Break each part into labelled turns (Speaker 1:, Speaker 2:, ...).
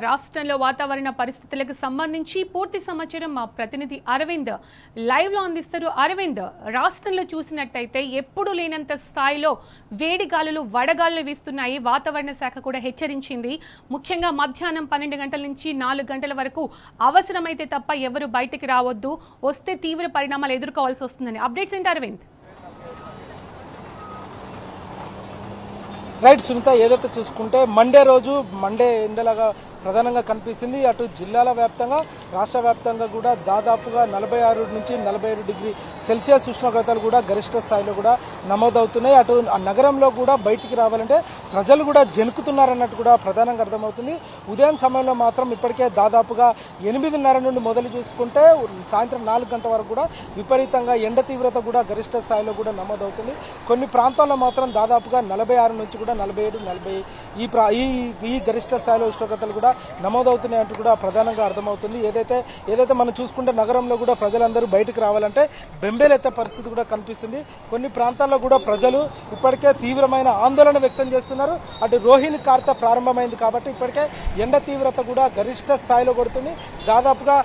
Speaker 1: రాష్ట్రంలో వాతావరణ పరిస్థితులకు సంబంధించి పూర్తి సమాచారం మా ప్రతినిధి అరవింద్ లైవ్ లో అందిస్తారు. అరవింద్, రాష్ట్రంలో చూసినట్టయితే ఎప్పుడు లేనంత స్థాయిలో వేడి గాలులు వడగాలులు వీస్తున్నాయి. వాతావరణ శాఖ కూడా హెచ్చరించింది. ముఖ్యంగా మధ్యాహ్నం 12 గంటల నుంచి 4 గంటల వరకు అవసరమైతే తప్ప ఎవరు బయటికి రావద్దు, వస్తే తీవ్ర పరిణామాలు ఎదుర్కోవాల్సి వస్తుందని. అప్డేట్స్ ఏంటి అరవింద్?
Speaker 2: రైట్ సునీత, ఏదైతే చూసుకుంటే మండే ఎండలాగా ప్రధానంగా కనిపిస్తుంది. అటు జిల్లాల వ్యాప్తంగా రాష్ట్ర వ్యాప్తంగా కూడా దాదాపుగా 46 నుంచి 47 డిగ్రీ సెల్సియస్ ఉష్ణోగ్రతలు కూడా గరిష్ట స్థాయిలో కూడా నమోదవుతున్నాయి. అటు నగరంలో కూడా బయటికి రావాలంటే ప్రజలు కూడా జనుకుతున్నారన్నట్టు కూడా ప్రధానంగా అర్థమవుతుంది. ఉదయం సమయంలో మాత్రం ఇప్పటికే దాదాపుగా 8:30 నుండి మొదలు చూసుకుంటే సాయంత్రం 4 గంటల వరకు కూడా విపరీతంగా ఎండ తీవ్రత కూడా గరిష్ట స్థాయిలో కూడా నమోదవుతుంది. కొన్ని ప్రాంతాల్లో మాత్రం దాదాపుగా 46 నుంచి కూడా 47, 40 ఈ గరిష్ట స్థాయిలో ఉష్ణోగ్రతలు కూడా నమోదవుతున్నాయంటూ కూడా ప్రధానంగా అర్థమవుతుంది. ఏదైతే మనం చూసుకుంటే నగరంలో కూడా ప్రజలందరూ బయటకు రావాలంటే బెంబేలెత్తే పరిస్థితి కూడా కనిపిస్తుంది. కొన్ని ప్రాంతాల్లో కూడా ప్రజలు ఇప్పటికే తీవ్రమైన ఆందోళన వ్యక్తం చేస్తున్నారు. అటు రోహిణి కార్త ప్రారంభమైంది కాబట్టి ఇప్పటికే ఎండ తీవ్రత కూడా గరిష్ట స్థాయిలో కొడుతుంది. దాదాపుగా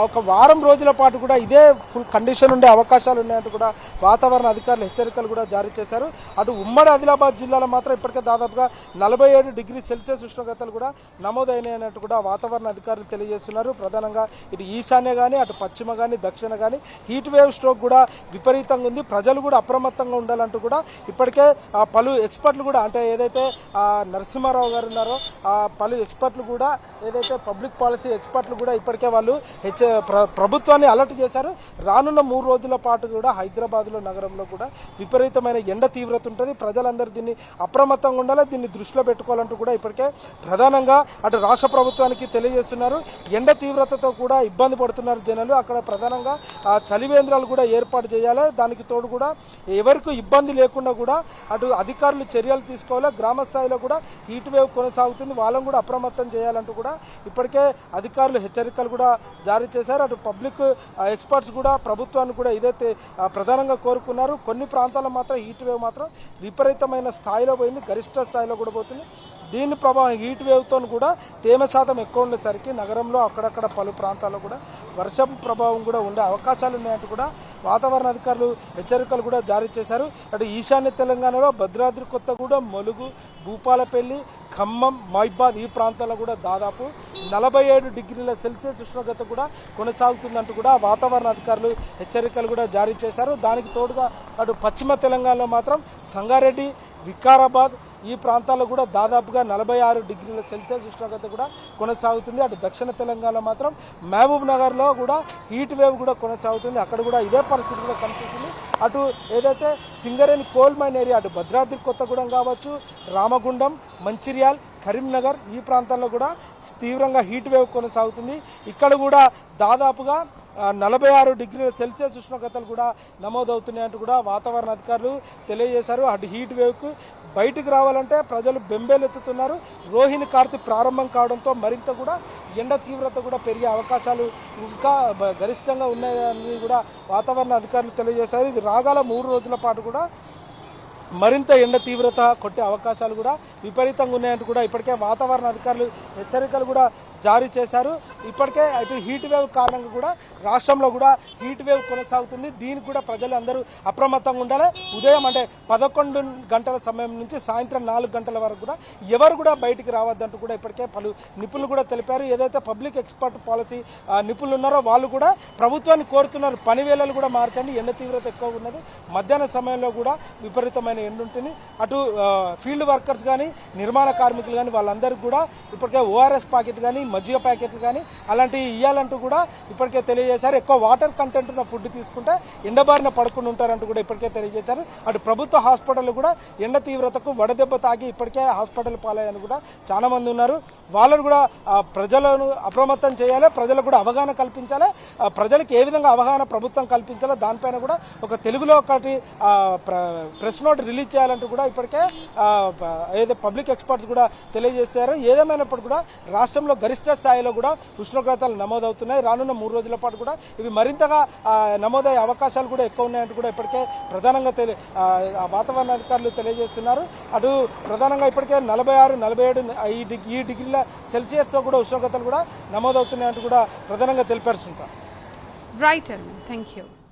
Speaker 2: ఒక వారం రోజుల పాటు కూడా ఇదే ఫుల్ కండిషన్ ఉండే అవకాశాలు ఉన్నాయంటూ కూడా వాతావరణ అధికారులు హెచ్చరికలు కూడా జారీ చేశారు. అటు ఉమ్మడి ఆదిలాబాద్ జిల్లాలో మాత్రం ఇప్పటికే దాదాపుగా 47 డిగ్రీ సెల్సియస్ ఉష్ణోగ్రతలు కూడా నమోదైనాయి అన్నట్టు కూడా వాతావరణ అధికారులు తెలియజేస్తున్నారు. ప్రధానంగా ఇటు ఈశాన్య కానీ అటు పశ్చిమ కానీ దక్షిణ కానీ హీట్ వేవ్ స్ట్రోక్ కూడా విపరీతంగా ఉంది. ప్రజలు కూడా అప్రమత్తంగా ఉండాలంటూ కూడా ఇప్పటికే పలు ఎక్స్పర్ట్లు కూడా అంటే ఏదైతే నరసింహారావు గారు ఉన్నారో పలు ఎక్స్పర్ట్లు కూడా ఏదైతే పబ్లిక్ పాలసీ ఎక్స్పర్ట్లు కూడా ఇప్పటికే వాళ్ళు ప్రభుత్వాన్ని అలర్ట్ చేశారు. రానున్న 3 రోజుల పాటు కూడా హైదరాబాద్లో నగరంలో కూడా విపరీతమైన ఎండ తీవ్రత ఉంటుంది. ప్రజలందరూ దీన్ని అప్రమత్తంగా ఉండాలి, దీన్ని దృష్టిలో పెట్టుకోవాలంటూ కూడా ఇప్పటికే ప్రధానంగా అటు రాష్ట్ర ప్రభుత్వానికి తెలియజేస్తున్నారు. ఎండ తీవ్రతతో కూడా ఇబ్బంది పడుతున్నారు జనాలు. అక్కడ ప్రధానంగా చలివేంద్రాలు కూడా ఏర్పాటు చేయాలి. దానికి తోడు కూడా ఎవరికి ఇబ్బంది లేకుండా కూడా అటు అధికారులు చర్యలు తీసుకోవాలి. గ్రామ స్థాయిలో కూడా హీట్ వేవ్ కొనసాగుతుంది, వాళ్ళని కూడా అప్రమత్తం చేయాలంటూ కూడా ఇప్పటికే అధికారులు హెచ్చరికలు కూడా జారీ చేశారు. అటు పబ్లిక్ ఎక్స్పర్ట్స్ కూడా ప్రభుత్వాన్ని కూడా ఇదైతే ప్రధానంగా కోరుకున్నారు. కొన్ని ప్రాంతాల్లో మాత్రం హీట్ వేవ్ మాత్రం విపరీతమైన స్థాయిలో పోయింది, గరిష్ట స్థాయిలో కూడా పోతుంది. దీని ప్రభావం హీట్ వేవ్తో కూడా తేమ శాతం ఎక్కువ ఉండేసరికి నగరంలో అక్కడక్కడ పలు ప్రాంతాల్లో కూడా వర్షం ప్రభావం కూడా ఉండే అవకాశాలు ఉన్నాయంటూ కూడా వాతావరణ అధికారులు హెచ్చరికలు కూడా జారీ చేశారు. అటు ఈశాన్య తెలంగాణలో భద్రాద్రి కొత్తగూడెం, ములుగు, భూపాలపల్లి, ఖమ్మం, మహిబాద్ ఈ ప్రాంతాల్లో కూడా దాదాపు 47 డిగ్రీల సెల్సియస్ ఉష్ణోగ్రత కూడా కొనసాగుతుందంటూ కూడా వాతావరణ అధికారులు హెచ్చరికలు కూడా జారీ చేశారు. దానికి తోడుగా అటు పశ్చిమ తెలంగాణలో మాత్రం సంగారెడ్డి, వికారాబాద్ ఈ ప్రాంతాల్లో కూడా దాదాపుగా 46 డిగ్రీల సెల్సియస్ ఉష్ణోగ్రత కూడా కొనసాగుతుంది. అటు దక్షిణ తెలంగాణ మాత్రం మహబూబ్ నగర్లో కూడా హీట్ వేవ్ కూడా కొనసాగుతుంది. అక్కడ కూడా ఇదే పరిస్థితి కూడా కనిపిస్తుంది. అటు ఏదైతే సింగరేణి కోల్ మైన్ ఏరియా అటు భద్రాద్రి కొత్తగూడెం కావచ్చు, రామగుండం, మంచిర్యాల్, కరీంనగర్ ఈ ప్రాంతాల్లో కూడా తీవ్రంగా హీట్ వేవ్ కొనసాగుతుంది. ఇక్కడ కూడా దాదాపుగా 46 డిగ్రీల సెల్సియస్ ఉష్ణోగ్రతలు కూడా నమోదవుతున్నాయంటూ కూడా వాతావరణ అధికారులు తెలియజేశారు. అటు హీట్ వేవ్కు బయటికి రావాలంటే ప్రజలు బెంబేలెత్తుతున్నారు. రోహిణి కార్తీ ప్రారంభం కావడంతో మరింత కూడా ఎండ తీవ్రత కూడా పెరిగే అవకాశాలు ఇంకా గరిష్టంగా ఉన్నాయని కూడా వాతావరణ అధికారులు తెలియజేశారు. ఇది రాగల 3 రోజుల పాటు కూడా మరింత ఎండ తీవ్రత కొట్టే అవకాశాలు కూడా విపరీతంగా ఉన్నాయంటూ కూడా ఇప్పటికే వాతావరణ అధికారులు హెచ్చరికలు కూడా జారీ చేశారు. ఇప్పటికే అటు హీట్ వేవ్ కారణంగా కూడా రాష్ట్రంలో కూడా హీట్ వేవ్ కొనసాగుతుంది. దీనికి కూడా ప్రజలు అందరూ అప్రమత్తంగా ఉండాలి. ఉదయం అంటే 11 గంటల సమయం నుంచి సాయంత్రం 4 గంటల వరకు కూడా ఎవరు కూడా బయటికి రావద్దంటూ కూడా ఇప్పటికే పలు నిపుణులు కూడా తెలిపారు. ఏదైతే పబ్లిక్ ఎక్స్పర్ట్ పాలసీ నిపుణులు ఉన్నారో వాళ్ళు కూడా ప్రభుత్వాన్ని కోరుతున్నారు, పని వేళలు కూడా మార్చండి, ఎండ తీవ్రత ఎక్కువ ఉన్నది, మధ్యాహ్న సమయంలో కూడా విపరీతమైన ఎండ ఉంటుంది. అటు ఫీల్డ్ వర్కర్స్ కానీ నిర్మాణ కార్మికులు కానీ వాళ్ళందరికీ కూడా ఇప్పటికే ఓఆర్ఎస్ ప్యాకెట్ కానీ మజ్జిగ ప్యాకెట్లు కానీ అలాంటివి ఇవ్వాలంటూ కూడా ఇప్పటికే తెలియజేశారు. ఎక్కువ వాటర్ కంటెంట్ ఉన్న ఫుడ్ తీసుకుంటే ఎండబారిన పడుకుని ఉంటారంటూ కూడా ఇప్పటికే తెలియజేశారు. అటు ప్రభుత్వ హాస్పిటల్ కూడా ఎండ తీవ్రతకు వడదెబ్బ తాగి ఇప్పటికే హాస్పిటల్ పాలయ్యని కూడా చాలా మంది ఉన్నారు. వాళ్ళను కూడా ప్రజలను అప్రమత్తం చేయాలి, ప్రజలకు కూడా అవగాహన కల్పించాలి. ప్రజలకు ఏ విధంగా అవగాహన ప్రభుత్వం కల్పించాలో దానిపైన కూడా ఒక తెలుగులో ఒకటి ప్రెస్ నోట్ రిలీజ్ చేయాలంటూ కూడా ఇప్పటికే ఏదైతే పబ్లిక్ ఎక్స్పర్ట్స్ కూడా తెలియజేశారు. ఏదేమైనప్పుడు కూడా రాష్ట్రంలో గరిష్ట గరిష్ట స్థాయిలో కూడా ఉష్ణోగ్రతలు నమోదవుతున్నాయి. రానున్న 3 రోజుల పాటు కూడా ఇవి మరింతగా నమోదయ్యే అవకాశాలు కూడా ఎక్కువ ఉన్నాయంటూ కూడా ఇప్పటికే ప్రధానంగా వాతావరణ అధికారులు తెలియజేస్తున్నారు. అటు ప్రధానంగా ఇప్పటికే 46, 47 ఈ డిగ్రీల సెల్సియస్తో కూడా ఉష్ణోగ్రతలు కూడా నమోదవుతున్నాయంటూ కూడా ప్రధానంగా తెలిపారు.
Speaker 1: Right, thank you.